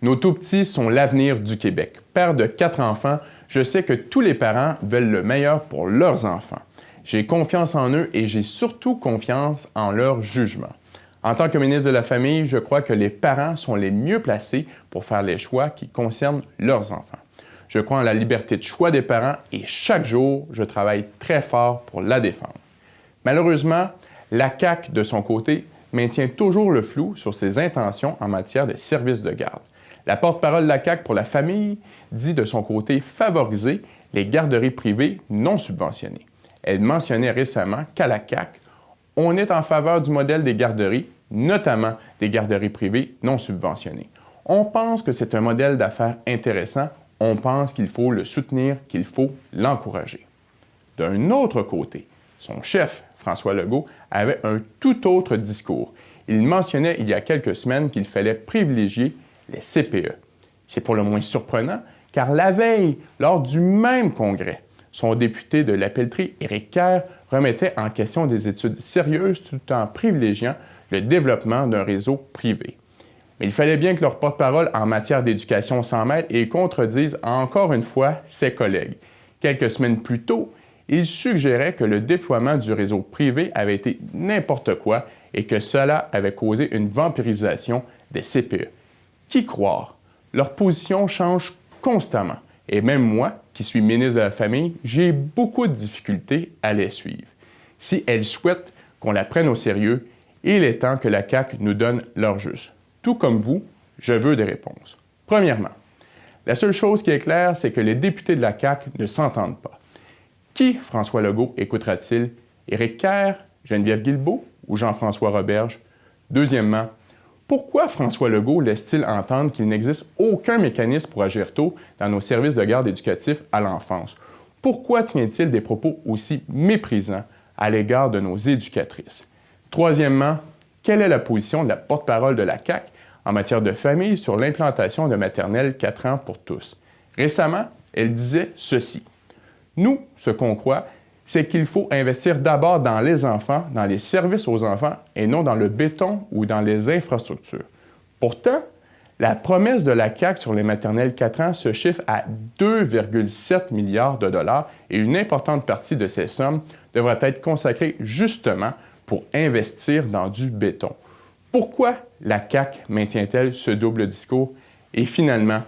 Nos tout-petits sont l'avenir du Québec. Père de 4 enfants, je sais que tous les parents veulent le meilleur pour leurs enfants. J'ai confiance en eux et j'ai surtout confiance en leur jugement. En tant que ministre de la Famille, je crois que les parents sont les mieux placés pour faire les choix qui concernent leurs enfants. Je crois en la liberté de choix des parents et chaque jour, je travaille très fort pour la défendre. Malheureusement, la CAQ, de son côté, maintient toujours le flou sur ses intentions en matière de services de garde. La porte-parole de la CAQ pour la famille dit de son côté favoriser les garderies privées non subventionnées. Elle mentionnait récemment qu'à la CAQ, on est en faveur du modèle des garderies, notamment des garderies privées non subventionnées. On pense que c'est un modèle d'affaires intéressant, on pense qu'il faut le soutenir, qu'il faut l'encourager. D'un autre côté, son chef, François Legault, avait un tout autre discours. Il mentionnait il y a quelques semaines qu'il fallait privilégier les CPE. C'est pour le moins surprenant, car la veille, lors du même congrès, son député de la Pelletrie, Éric Kerr, remettait en question des études sérieuses tout en privilégiant le développement d'un réseau privé. Mais il fallait bien que leur porte-parole en matière d'éducation s'en mêle et contredise encore une fois ses collègues. Quelques semaines plus tôt, il suggérait que le déploiement du réseau privé avait été n'importe quoi et que cela avait causé une vampirisation des CPE. Qui croire? Leur position change constamment. Et même moi, qui suis ministre de la Famille, j'ai beaucoup de difficultés à les suivre. Si elles souhaitent qu'on la prenne au sérieux, il est temps que la CAQ nous donne leur juste. Tout comme vous, je veux des réponses. Premièrement, la seule chose qui est claire, c'est que les députés de la CAQ ne s'entendent pas. Qui François Legault écoutera-t-il? Éric Kerr, Geneviève Guilbeault ou Jean-François Roberge? Deuxièmement, pourquoi François Legault laisse-t-il entendre qu'il n'existe aucun mécanisme pour agir tôt dans nos services de garde éducatifs à l'enfance? Pourquoi tient-il des propos aussi méprisants à l'égard de nos éducatrices? Troisièmement, quelle est la position de la porte-parole de la CAQ en matière de famille sur l'implantation de maternelle 4 ans pour tous? Récemment, elle disait ceci. Nous, ce qu'on croit, c'est qu'il faut investir d'abord dans les enfants, dans les services aux enfants, et non dans le béton ou dans les infrastructures. Pourtant, la promesse de la CAQ sur les maternelles 4 ans se chiffre à 2,7 milliards de dollars et une importante partie de ces sommes devrait être consacrée justement pour investir dans du béton. Pourquoi la CAQ maintient-elle ce double discours? Et finalement,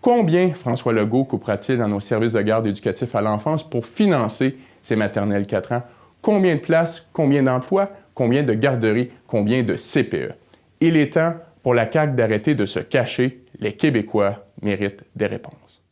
combien François Legault coupera-t-il dans nos services de garde éducatifs à l'enfance pour financer ces maternelles 4 ans? Combien de places, combien d'emplois, combien de garderies, combien de CPE? Il est temps pour la CAQ d'arrêter de se cacher. Les Québécois méritent des réponses.